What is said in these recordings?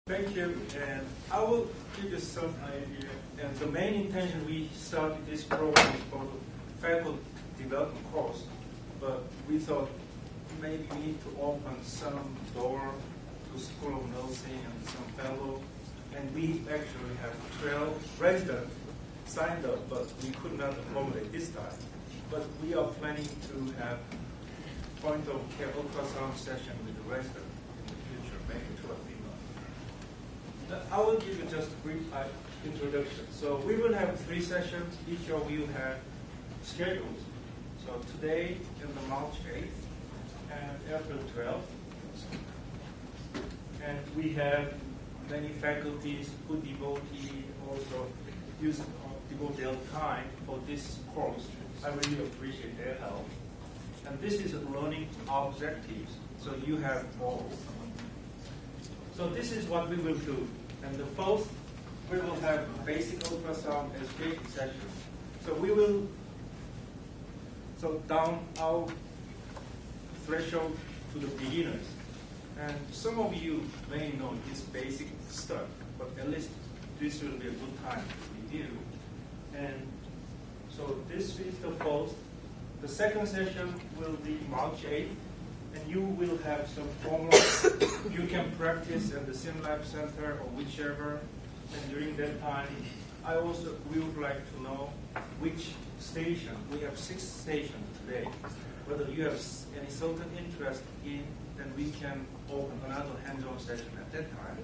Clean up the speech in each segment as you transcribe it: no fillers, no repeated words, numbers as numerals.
Thank you, and I will give you some idea. And the main intention we started this program is for the faculty development course, but we thought maybe we need to open some door to School of Nursing and some fellow. And we actually have 12 residents signed up, but we could not accommodate this time. But we are planning to have point of care ultrasound session with the resident in the future, maybe 2 or 3 months. I will give you just a brief introduction. So we will have 3 sessions. Each of you have schedules. So today in the March 8th and April 12th. And we have many faculties who devote their time for this course. I really appreciate their help. And this is learning objectives. So you have goals. So this is what we will do. And the first, we will have basic ultrasound education session. So we will down our threshold to the beginners. And some of you may know this basic stuff, but at least this will be a good time to review. And so this is the first. The second session will be March 8th, and you will have some homework. You can practice at the SimLab Center or whichever. And during that time, we would like to know which station. We have 6 stations today. Whether you have any certain interest in, then we can open another hands-on session at that time.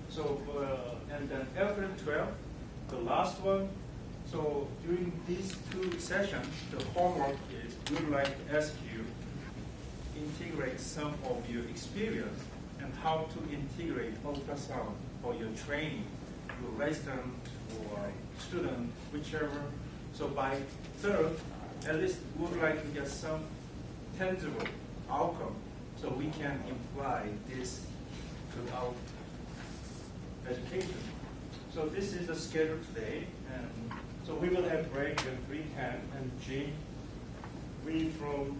So, and then April 12th, the last one. So during these 2 sessions, the homework is we would like to ask you integrate some of your experience and how to integrate ultrasound for your training, your resident or student, whichever. So by 3rd, at least we would like to get some tangible outcome so we can apply this to our education. So this is the schedule today, and so we will have break at 3:10, and we from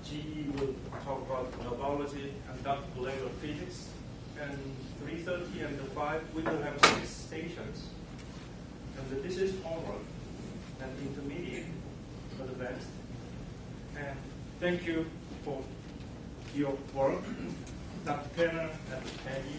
GE will talk about neurology and Dr. Molecular Physics, and 3:30 and 5 we will have 6 stations. And this is homework and intermediate for the best. And thank you for your work, Dr. Tanner and Peggy.